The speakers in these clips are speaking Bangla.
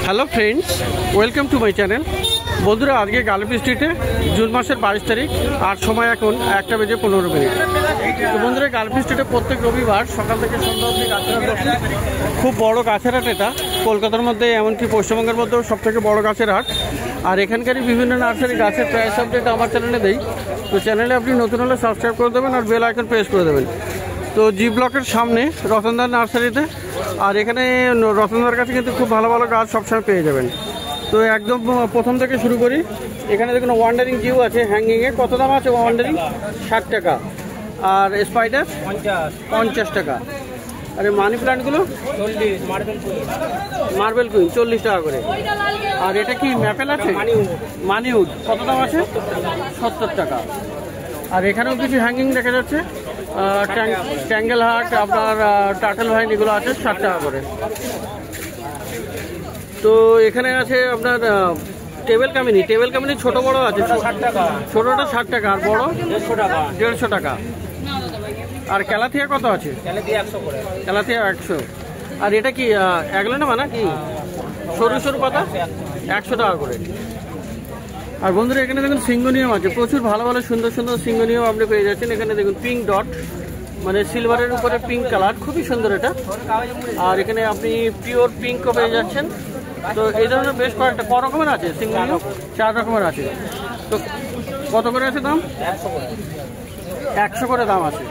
Hello friends, welcome to my channel. বন্ধুরা, আজকে গালফি স্ট্রিটে জুন মাসের 22 তারিখ আর সময় এখন 1:15। তো বন্ধুরা, গালফি স্ট্রিটে প্রত্যেক রবিবার সকাল থেকে সন্ধ্যা অবধি গাছের হাট বসে। খুব বড় গাছের হাট এটা, কলকাতার মধ্যে এমনকি পশ্চিমবঙ্গের মধ্যেও সবথেকে বড় গাছের হাট। আর এখানকারই বিভিন্ন নার্সারি গাছের প্রাইস আপডেট আমার চ্যানেলে দেই। তো চ্যানেলে আপনি নতুন হলে সাবস্ক্রাইব করে দেবেন আর বেল আইকন প্রেস করে দেবেন। তো জি ব্লকের সামনে রতনদার নার্সারিতে, আর এখানে রতনদার কাছে কিন্তু খুব ভালো ভালো গাছ সবসময় পেয়ে যাবেন। তো একদম প্রথম থেকে শুরু করি। এখানে দেখুন ওয়ান্ডারিং জিউ আছে হ্যাঙ্গিংয়ে। কত দাম আছে ওয়ান্ডারিং? 60 টাকা। আর স্পাইডার 50 টাকা। আর মানি প্লান্টগুলো 40, মার্বেল কুইন 40 টাকা করে। আর এটা কি ম্যাপেল আছে? মানিউড কত দাম আছে? 70 টাকা। আর এখানেও কিছু হ্যাঙ্গিং দেখা যাচ্ছে। ট্যাঙ্গেল হাট, আপনার টার্টল ভাইন, এগুলো আছে 60 টাকা করে। তো এখানে আছে আপনার টেবিল কামিনি ছোট বড় আছে। 60 টাকা, ছোটটা 60 টাকা আর বড় 150 টাকা। 150 টাকা। আর ক্যালাথিয়া কত আছে? ক্যালাথিয়া 100 করে। ক্যালাথিয়া 100। আর এটা কি এগুলো না কি সরু সরু পাতা? 100 টাকা করে। আর বন্ধুরা, এখানে দেখুন সিঙ্গোনিয়াম আছে, প্রচুর ভালো ভালো সুন্দর সুন্দর সিঙ্গোনিয়াম আপনি পেয়ে যাচ্ছেন। এখানে দেখুন পিঙ্ক ডট, মানে সিলভারের উপরে পিঙ্ক কালার, খুবই সুন্দর এটা। আর এখানে আপনি পিওর পিঙ্কও পেয়ে যাচ্ছেন। তো এই ধরনের বেশ কয়েকটা রকমের আছে সিঙ্গোনিয়াম, 4 রকমের আছে। তো কত করে আছে দাম? 100 করে দাম আছে।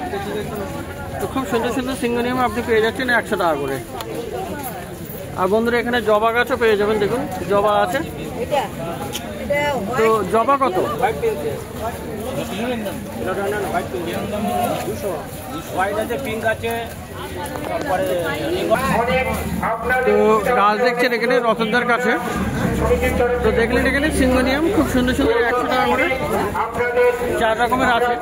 তো খুব সুন্দর সুন্দর সিঙ্গোনিয়াম আপনি পেয়ে যাচ্ছেন 100 টাকা করে। আর বন্ধুরা, এখানে জবা গাছও পেয়ে যাবেন। দেখুন জবা আছে। তো জবা কত? পিঙ্ক আছে। তো গাছ দেখছেন এখানে রতনদার কাছে। তো দেখলেন এখানে সিঙ্গোনিয়াম খুব সুন্দর সুন্দর 100 টাকা করে 4 রকমের আছে।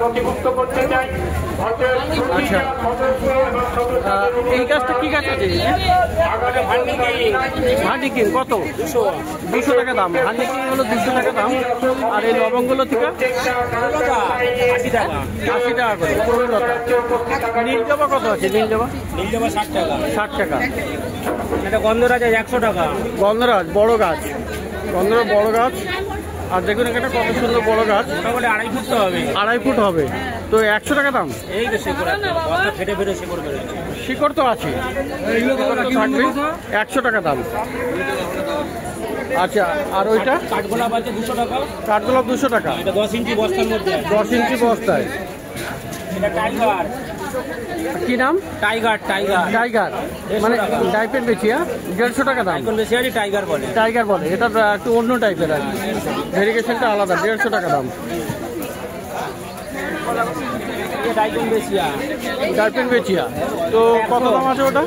আচ্ছা, এই গাছটা কি গাছ আছে? হান্ডিকিং কত? 200 টাকা দাম। হান্ডিকিং হলো 200 টাকা দাম। আর এই লবঙ্গগুলো থেকে 80 টাকা করে। নীল জবা কত আছে? নীল জবা 60 টাকা। এটা গন্ধরাজ 100 টাকা। গন্ধরাজ বড় গাছ, গন্ধরাজ বড় গাছ। আর দেখুন এখানে কত সুন্দর বড় গাছ, মোটামুটি 2.5 ফুট তো হবে। 2.5 ফুট হবে। তো 100 টাকা দাম। এই যে শিকড় আছে, বস্তা ফেটে ফেটে শিকড় বেরোচ্ছে। শিকড় তো আছে, থাকবে 100 টাকা দাম। আচ্ছা, আর ওইটা কাঠগোলাপ আছে 200 টাকা। কাঠগোলাপ 200 টাকা। এটা 10 ইঞ্চি বস্তার মধ্যে। 10 ইঞ্চি বস্তায়। এটা টাইগার। কি নাম? টাইগার। মানে টাইপের বেশি। 150 টাকা দাম। এখন বেশি আছে টাইগার বলে। টাইগার বলে, এটা একটু অন্য টাইপের আর কি, ভেরিগেশনটা আলাদা। 150 টাকা দাম। ডাইপেন বেচিয়া। তো কত দাম আছে ওটা?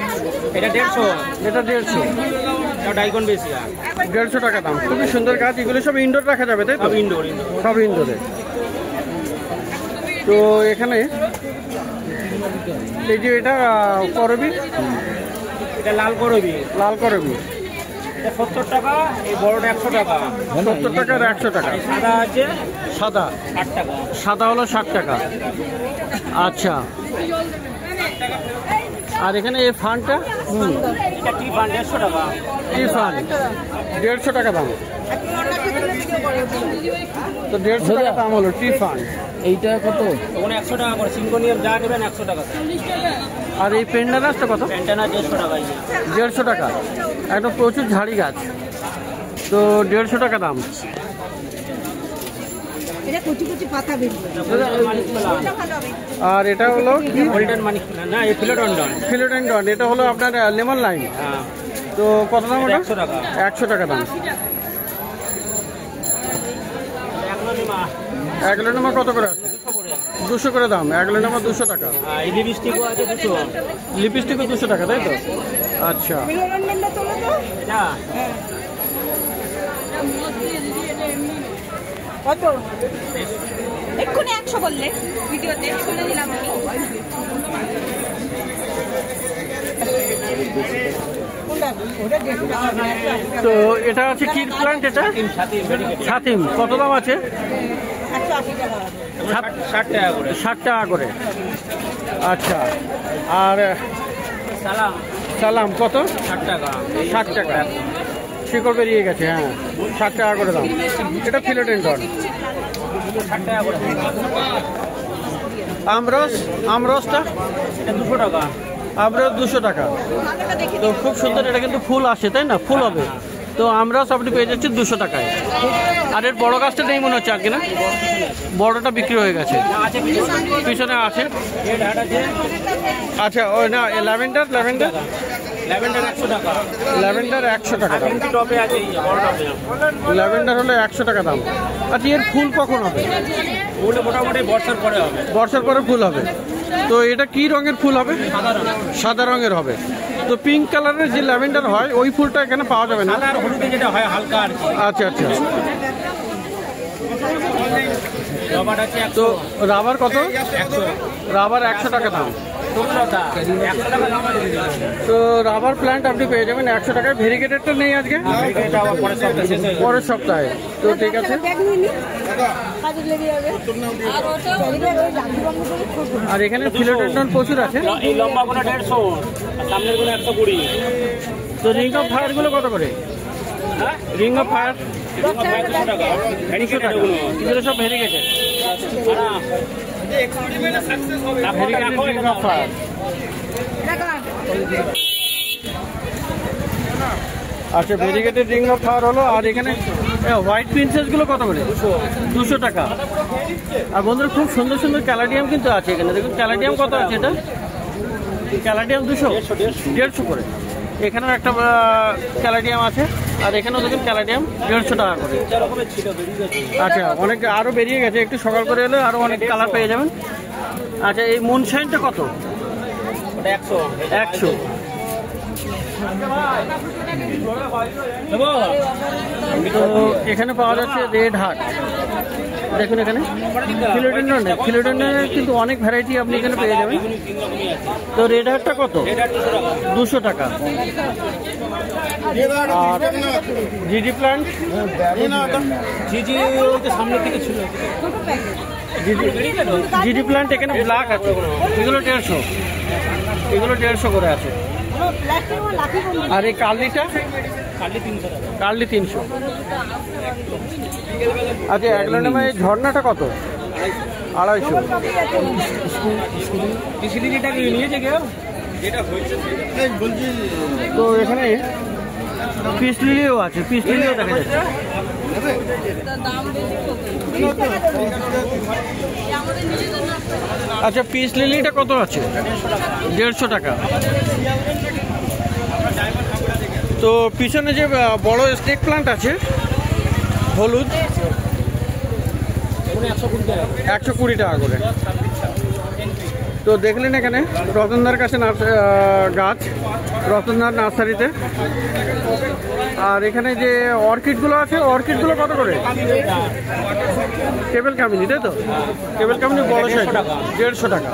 এটা 150। এটা 150। ডাইকন বেশিয়া 150 টাকা দাম। খুবই সুন্দর গাছ। এগুলো সব ইনডোর রাখা যাবে, তাই তো? ইনডোর সব ইনডোরে। তো এখানে এই যে এটা করবি, এটা লাল করবি। এটা 70 টাকা। এই বড়টা 100 টাকা। 70 টাকা আর 100 টাকা। সাদা আছে সাদা 60 টাকা। সাদা হলো 60 টাকা। আচ্ছা, আর এখানে এই ফান্ডটা? এটা টি ফান্ড 150 টাকা। টি ফান্ড 150 টাকা দাম। তো 150 টাকা দাম হলো টি ফান্ড। এইটা কত? ওখানে 100 টাকা করে। সিঙ্গোনিয়াম যা নেবেন 100 টাকা। আর এই পেন্ডানাসটা কত? পেন্টানা 150 টাকা। 150 টাকা। একদম প্রচুর ঝাড়ি গাছ। তো 150 টাকা দাম। আর এটা হলো কি? গোল্ডেন মানি না, এই ফিলোডেন্ডন। এটা হলো আপনার লেমন লাইন। তো কত দাম ওটা? 100 টাকা। 100 টাকা দাম। অ্যাগলোনেমা কত করে আছে? 200 করে দাম। অ্যাগলোনেমা 200 টাকা। এই লিপস্টিকও আছে 200। লিপস্টিকও 200 টাকা, তাই তো? আচ্ছা, কত? এক্ষুনি 100 বললে ভিডিওতে শুনে দিলাম আমি। তো এটা আছে কি প্ল্যান্ট? এটা ছাতিম। কত দাম আছে? 60 টাকা করে। 60 টাকা করে। আচ্ছা, আর সালাম সালাম কত? 60 টাকা। 60 টাকা। শিকড় বেরিয়ে গেছে, হ্যাঁ 60 টাকা করে দাম। এটা ফিলোডেন্ড্রন। 60 টাকা করে। আমরসটা এটা 200 টাকা। আমরস 200 টাকা। তো খুব সুন্দর, এটা কিন্তু ফুল আসে তাই না, ফুল হবে। তো আমরস আপনি পেয়ে যাচ্ছেন 200 টাকায়। আর এর বড় গাছটা নেই মনে হচ্ছে আজকে না, বড়টা বিক্রি হয়ে গেছে, পিছনে আছে। আচ্ছা ওই না ল্যাভেন্ডার 100 টাকা। ল্যাভেন্ডার 100 টাকা দাম। টবে আছে এই বড় টবে। ল্যাভেন্ডার হলে 100 টাকা দাম। আচ্ছা এর ফুল কখন হবে? ফুল মোটামুটি বর্ষার পরে হবে। বর্ষার পরে ফুল হবে। তো এটা কি রঙের ফুল হবে? সাদা রঙের হবে। তো পিঙ্ক কালারের যে ল্যাভেন্ডার হয় ওই ফুলটা এখানে পাওয়া যাবে না? সাদা আর হলুদে যেটা হয় হালকা আর কি। আচ্ছা আচ্ছা। রবার আছে 100। তো রাবার কত? 100। রাবার 100 টাকা দাম। 100 টাকা দাম আছে। তো রাবার প্ল্যান্ট আপনি পেয়ে যাবেন 100 টাকায়। ভেরিগেটেডটা নেই আজকে, এটা আবার পরের সপ্তাহে শেষ হয়ে যাবে। পরের সপ্তাহে। তো ঠিক আছে। আর এখানে ফিলোডেন্ড্রন প্রচুর আছে। এই লম্বা গুলো 150, আর সামনের গুলো 120। তো রিং অফ ফায়ার গুলো কত করে? রিং অফ ফায়ার 200 টাকা। 200 টাকা। এগুলো সব variegated. Variegated ring of fire. আচ্ছা ভেরিগেটেড রিং অফ ফায়ার হলো। আর এখানে হোয়াইট প্রিন্সেস গুলো কত করে? 200 টাকা। আর বন্ধুরা খুব সুন্দর সুন্দর ক্যালাডিয়াম কিন্তু আছে এখানে। দেখুন ক্যালাডিয়াম কত আছে, এটা ক্যালাডিয়াম 200, 150 করে। এখানেও একটা ক্যালাডিয়াম আছে, আর এখানেও দেখুন ক্যালাডিয়াম 150 টাকা করে। আচ্ছা অনেক আরও বেরিয়ে গেছে, একটু সকাল করে এলে আরও অনেক কালার পেয়ে যাবেন। আচ্ছা এই মুনশাইনটা কত? 100। তো এখানে পাওয়া যাচ্ছে রেড হার্ট। দেখুন এখানে ফিলোডেন্ড্রনের কিন্তু অনেক ভ্যারাইটি আপনি এখানে পেয়ে যাবেন। তো রেড হার্টটা কত? 200 টাকা। আর জিডি প্ল্যান্ট, জিডি প্ল্যান্ট এখানে ব্ল্যাক আছে, এগুলো 150, এগুলো 150 করে আছে। আর এই কার্লিটা? কার্লি 300। আচ্ছা অ্যাগ্লোনেমা এই ঝর্ণাটা কত? 250। তো এখানে পিস লিলিও আছে, পিস লিলিও দেখা যাচ্ছে। আচ্ছা পিস লিলিটা কত আছে? 150 টাকা। তো পিছনে যে বড় স্নেক প্লান্ট আছে হলুদ, 120 টাকা করে। তো দেখলেন এখানে রতনদার কাছে গাছ, রতনদার নার্সারিতে। আর এখানে যে অর্কিডগুলো আছে, অর্কিডগুলো কত করে? কেবল কামিনী, তাই তো? কেবল কামিনী বড় সাইজ 150 টাকা।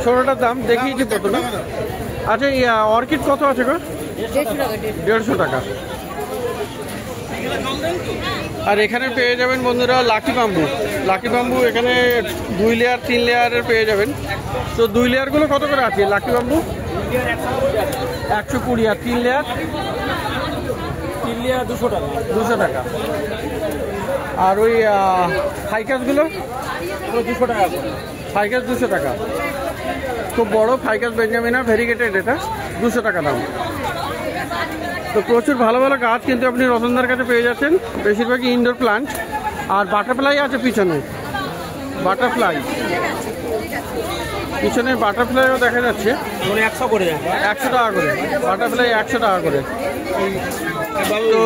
ছোটোটার দাম দেখিয়েছি প্রথমে। আচ্ছা অর্কিড কত আছে গো? 150 টাকা। আর এখানে পেয়ে যাবেন বন্ধুরা লাকি বাম্বু। লাকি বাম্বু এখানে 2 লেয়ার 3 লেয়ারের পেয়ে যাবেন। তো 2 লেয়ারগুলো কত করে আছে লাকি বাম্বু? 120। আর 3 লেয়ার? 3 লেয়ার 200 টাকা। 200 টাকা। আর ওই ফাইকাসগুলো 200 টাকা। ফাইকাস 200 টাকা। খুব বড় ফাইকাস বেঞ্জামিনা ভেরিগেটেড, এটা 200 টাকা দাম। তো প্রচুর ভালো ভালো গাছ কিন্তু আপনি রতনদার কাছে পেয়ে যাচ্ছেন, বেশিরভাগই ইনডোর প্লান্ট। আর বাটারফ্লাই আছে পিছনে, বাটারফ্লাই পিছনে বাটারফ্লাইও দেখা যাচ্ছে 100 করে। 100 টাকা করে বাটারফ্লাই, 100 টাকা করে। তো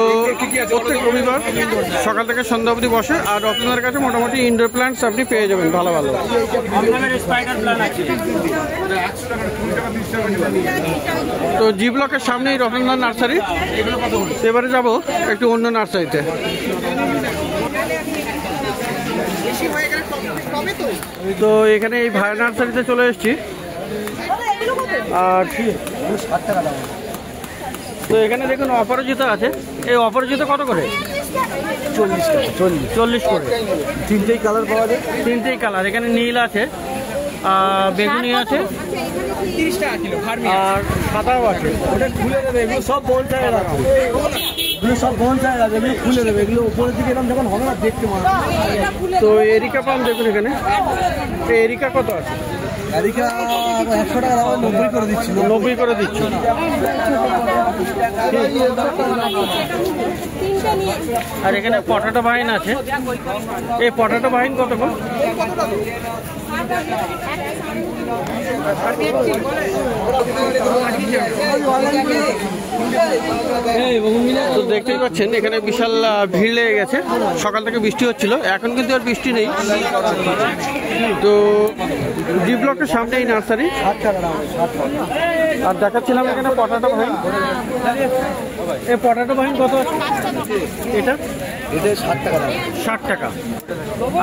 প্রত্যেক রবিবার সকাল থেকে সন্ধ্যা অবধি বসে। আর রতনদার কাছে মোটামুটি ইনডোর প্লান্টস আপনি পেয়ে যাবেন ভালো ভালো। তো জি ব্লকের সামনেই রতনদার নার্সারি। এবারে যাব একটু অন্য নার্সারিতে। তো এখানে এই ভাই নার্সারিতে চলে এসেছি। আর তো এখানে দেখুন অপরাজিতা আছে। এই অপরাজিতা কত করে? 40 টাকা। 40 করে। 3টেই কালার পাওয়া যায়। 3টেই কালার। এখানে নীল আছে, বেগুনি আছে 30 টাকা কিলো আর সাদাও আছে। ওটা খুলে দেবে, এগুলো সব বনসাই রাখা, এগুলো সব বনসাই রাখা, এগুলো খুলে দেবে, এগুলো উপরের দিকে এরকম যখন হবে না দেখতে মনে হয়। তো এরিকা পাম দেখুন এখানে, এরিকা কত আছে? এরিকা 100 টাকা দাম, 90 করে দিচ্ছি। 90 করে দিচ্ছি। আর এখানে পটাটো বাইন আছে, এই পটাটো বাইন কত গো? তো দেখতেই পাচ্ছেন এখানে বিশাল ভিড় লেগে গেছে, সকাল থেকে বৃষ্টি হচ্ছিল, এখন কিন্তু আর বৃষ্টি নেই। তো ডি ব্লকের সামনে এই নার্সারি, আর দেখাচ্ছিলাম এখানে পটাটো ভাইন। এই পটাটো ভাইন কত আছে? এটা 60 টাকা দাম। 60 টাকা।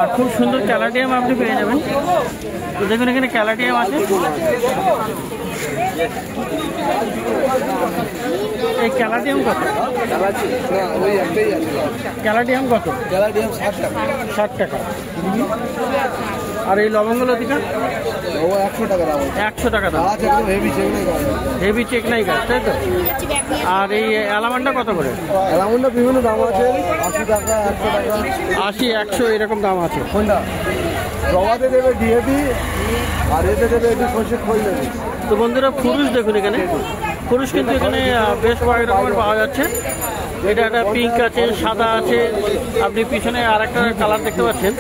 আর খুব সুন্দর ক্যালাডিয়াম আপনি পেয়ে যাবেন। তো দেখুন এখানে ক্যালাডিয়াম আছে, এই ক্যালাডিয়াম কত? ক্যালাডিয়াম কত? 60 টাকা। আর এই লবঙ্গ লতিকা 100 টাকা দাম। 100 টাকা দাম। হেভি চেক নাই গাছ, তাই তো? আর এই অ্যালামান্ডা কত করে? অ্যালামন্ডা বিভিন্ন দাম আছে, 80 টাকা, 100 টাকা, 80, 100 এরকম দাম আছে। কোনটা জবাতে দেবে ডিএপি, আর এতে দেবে একটু সরষে খোল দেবে। তো বন্ধুরা ফুরুষ দেখুন এখানে, ফুরুষ কিন্তু এখানে বেশ কয়েক রকমের পাওয়া যাচ্ছে। এটা একটা পিঙ্ক আছে, সাদা আছে, আপনি পিছনে আর একটা কালার দেখতে পাচ্ছেন।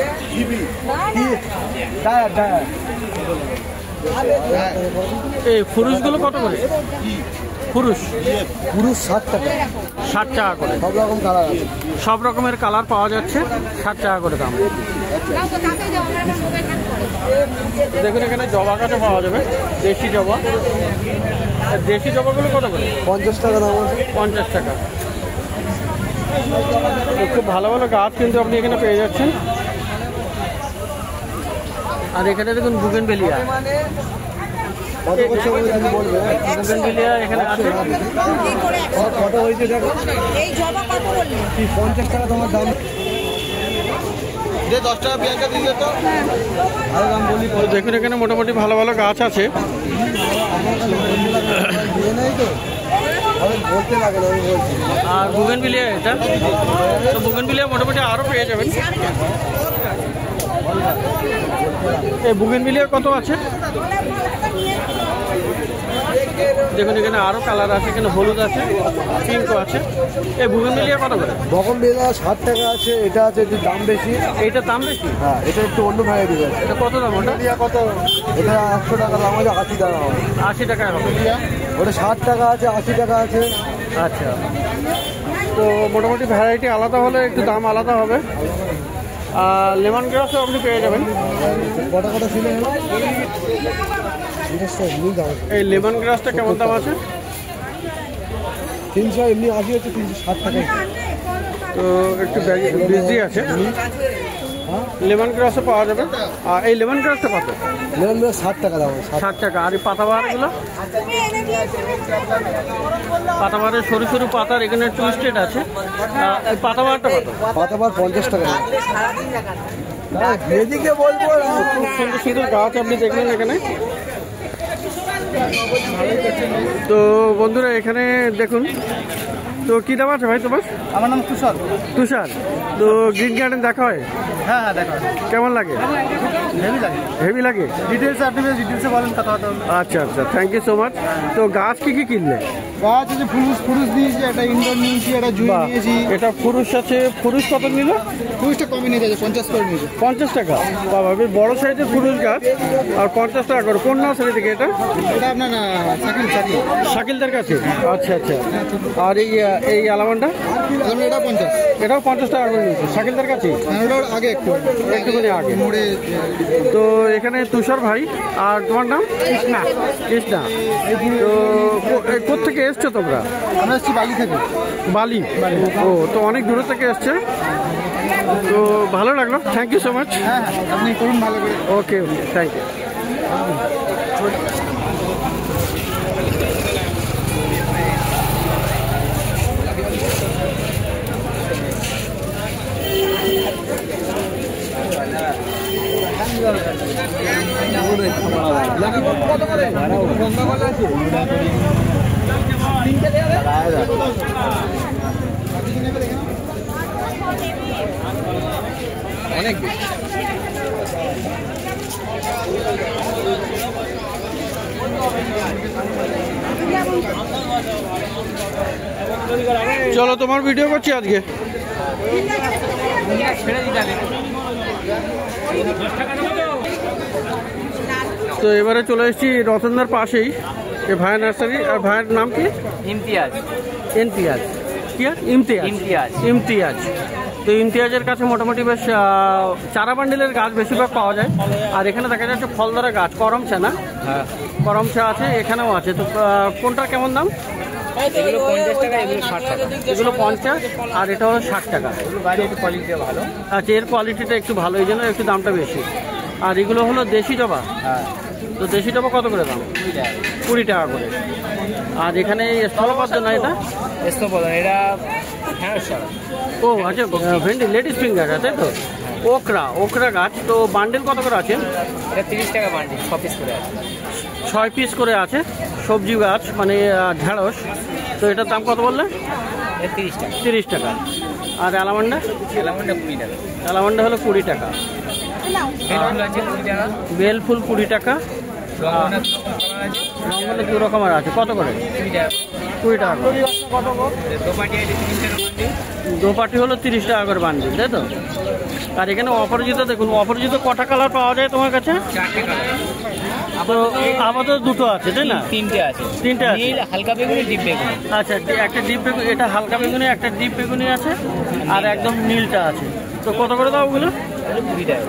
এই ফুরুষগুলো কত করে? ফুরুষ 60 টাকা, 60 টাকা করে। সব রকম কালার আছে, সব রকমের কালার পাওয়া যাচ্ছে, 60 টাকা করে দাম। দেখুন এখানে জবা গাছও পাওয়া যাবে, দেশি জবা। দেশি জবাগুলো কত করে? 50 টাকা দাম আছে। 50 টাকা। খুব ভালো ভালো গাছ কিন্তু আপনি এখানে পেয়ে যাচ্ছেন। আর এখানে দেখুন বুগেনভেলিয়া, কত করছে বলে তুমি বলবে? বুগেনভেলিয়া এখানে আছে। কত হয়েছে দেখো, এই জবা কত বললি? 50 টাকা তোমার দাম। 10 টাকা পেঁয়াজটা দিয়ে তো আরে দাম বলি। তো দেখুন এখানে মোটামুটি ভালো ভালো গাছ আছে। দিয়ে নাই তো আমি বলতে লাগে না, আমি বলছি। আর বুগেনভেলিয়া এটা, তো বুগেনভেলিয়া মোটামুটি আরও পেয়ে যাবেন। এই বুগেনভেলিয়া কত আছে? দেখুন এখানে আরো কালার আছে, এখানে হলুদ আছে, পিঙ্কও আছে। এই বুগেনভেলিয়া কত করে? বগনভেলিয়া 60 টাকা আছে, এটা আছে একটু দাম বেশি। এইটার দাম বেশি? হ্যাঁ, এটা একটু অন্য ভ্যারাইটি আছে। এটা কত দাম? ওটা কত? এটা 100 টাকা দাম আছে, 80 টাকা হবে। 80 টাকা হবে। ওটা 60 টাকা আছে, 80 টাকা আছে। আচ্ছা, তো মোটামুটি ভ্যারাইটি আলাদা হলে একটু দাম আলাদা হবে। আর লেমন গ্রাসও আপনি পেয়ে যাবেন। কটা কটা ছিল? এই লেমন গ্রাসটা কেমন দাম আছে? 300, এমনি 80 হচ্ছে, 360 টাকা। তো একটু বিজি আছে। লেমন গ্রাসও পাওয়া যাবে। আর এই লেমন গ্রাসটা কত? লেমন গ্রাস 60 টাকা দাম। 60 টাকা। আর এই পাতাবাহারগুলো? পাতাবাহারের সরু সরু পাতার এখানে টুইস্টেড আছে। এই পাতাবাহারটা কত? পাতাবার 50 টাকা দাম। এদিকে বলবো খুব সুন্দর সুন্দর গাছ আপনি দেখলেন এখানে। তো বন্ধুরা এখানে দেখুন, তো কী দাম আছে ভাই তোমার? আমার নাম তুষার। তুষার, তো গ্রিন গার্ডেন দেখা হয়? হ্যাঁ হ্যাঁ, দেখা কেমন লাগে? হেভি লাগে। হেভি লাগে। ডিটেলস আপনি ডিটেলসে বলেন, কথা কথা। আচ্ছা আচ্ছা, থ্যাংক ইউ সো মাচ। তো গাছ কি কি কিনলে? গাছ আছে, ফুরুষ দিয়েছি, একটা ইনডোর নিয়েছি, একটা জুই বাহ, নিয়েছি। এটা ফুরুষ আছে। ফুরুষ কত নিল? ফুরুষটা কমে নিয়ে যাচ্ছে, 50 করে নিয়েছে। 50 টাকা। বাবা, বেশ বড় সাইজের ফুরুষ গাছ, আর 50 টাকা করে। কোন নার্সারি থেকে এটা? এটা আপনার শাকিল। শাকিলদার কাছে। আচ্ছা আচ্ছা। আর এই আলামানটা? এটা 50। এটাও 50 টাকা করে নিয়েছে শাকিলদার কাছে। ওটার আগে একটুখানি আগে। মোড়ে। তো এখানে তুষার ভাই, আর তোমার নাম? কৃষ্ণা। কৃষ্ণা, তো কোথেকে এসছো তোমরা? আমরা এসছি বালি থেকে। বালি? ও, তো অনেক দূর থেকে এসছে। তো ভালো লাগলো, থ্যাংক ইউ সো মাচ। হ্যাঁ হ্যাঁ, আপনি করুন ভালো করে। ওকে ওকে, থ্যাংক ইউ। চলো তোমার ভিডিও করছি আজকে। তো এবারে চলে এসেছি রতনদার পাশেই এ ভাইয়ের নার্সারি। আর ভাইয়ের নাম কি? ইমতিয়াজ। ইমতিয়াজ। কি আর? ইমতিয়াজ। ইমতিয়াজ। ইমতিয়াজ। তো ইমতিয়াজের কাছে মোটামুটি বেশ চারা বান্ডিলের গাছ বেশিরভাগ পাওয়া যায়। আর এখানে দেখা যাচ্ছে ফলদারা গাছ, করমচা না? হ্যাঁ, করমচা আছে, এখানেও আছে। তো কোনটা কেমন দাম? এগুলো 50 টাকা, এগুলো 60 টাকা। এগুলো 50 আর এটা হলো 60 টাকা। এগুলো বাইরে একটু কোয়ালিটিটা ভালো। আচ্ছা, এর কোয়ালিটিটা একটু ভালো, এই জন্য একটু দামটা বেশি। আর এগুলো হলো দেশি জবা। হ্যাঁ, তো দেশি জবা কত করে দাম? 20 টাকা করে। আর এখানে স্থলপদ্ম না এটা? স্থলপদ্ম এটা 1000 টাকা। ও আচ্ছা, ভেন্ডি লেডিস ফিঙ্গার আছে তো। ওকরা গাছ। তো বান্ডেল কত করে আছে? এটা 30 টাকা বান্ডিল, 6 পিস করে আছে। 6 পিস করে আছে। সবজি গাছ মানে ঢেঁড়স। তো এটার দাম কত বললে? এটা 30 টাকা। 30 টাকা। আর অ্যালামান্ডা? অ্যালামন্ডা 20 টাকা। অ্যালামান্ডা হলো 20 টাকা। বেলফুল আছে 20 টাকা। বেল ফুল 20 টাকা। রঙগুলো দু রকমের আছে, কত করে? 20 টাকা। 20 টাকা করে। দোপাটি আছে 30 টাকা বান্ডিল। দোপাটি হলো 30 টাকা করে বান্ডিল, তাই তো? আর এখানে অপরাজিতা দেখুন, অপরাজিতা কটা কালার পাওয়া যায় তোমার কাছে? 4টে কালার। তো আমাদের দুটো আছে, তাই না? 3টে আছে। 3টে আছে। নীল, হালকা বেগুনি, ডিপ বেগুনি। আচ্ছা, একটা ডিপ বেগুনি, এটা হালকা বেগুনি, একটা ডিপ বেগুনি আছে, আর একদম নীলটা আছে। তো কত করে দাও ওগুলো? 20 টাকা।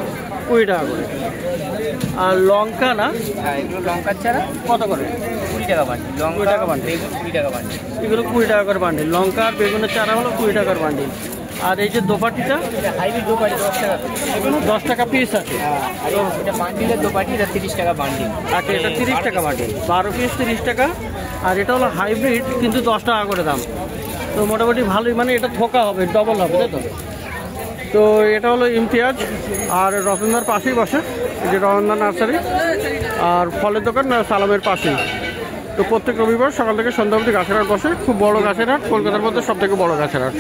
20 টাকা করে। আর লঙ্কা না? হ্যাঁ, এগুলো লঙ্কার চারা কত করে? 20 টাকা বান্ডিল। 20 টাকা বান্ডিল। বেগুন 20 টাকা বান্ডিল। এগুলো 20 টাকা করে বান্ডিল। লঙ্কা আর বেগুনের চারা হলো 20 টাকার বান্ডিল। আর এই যে দোপাটিটা? এটা হাইব্রিড দোপাটি 10 টাকা। এগুলো 10 টাকা পিস আছে। আর এটা বান্ডিলের দোপাটি, এটা 30 টাকা বান্ডিল। আচ্ছা, এটা 30 টাকা বান্ডিল। 12 পিস 30 টাকা। আর এটা হলো হাইব্রিড, কিন্তু 10 টাকা করে দাম। তো মোটামুটি ভালোই, মানে এটা থোকা হবে, ডবল হবে, তাই তো? তো এটা হলো ইমতিয়াজ। আর রতনদার পাশেই বসে, এই যে রতনদা নার্সারি। আর ফলের দোকান সালামের পাশেই। তো প্রত্যেক রবিবার সকাল থেকে সন্ধ্যা অবধি গাছের হাট বসে। খুব বড় গাছের হাট, কলকাতার মধ্যে সব থেকে বড় গাছের হাট।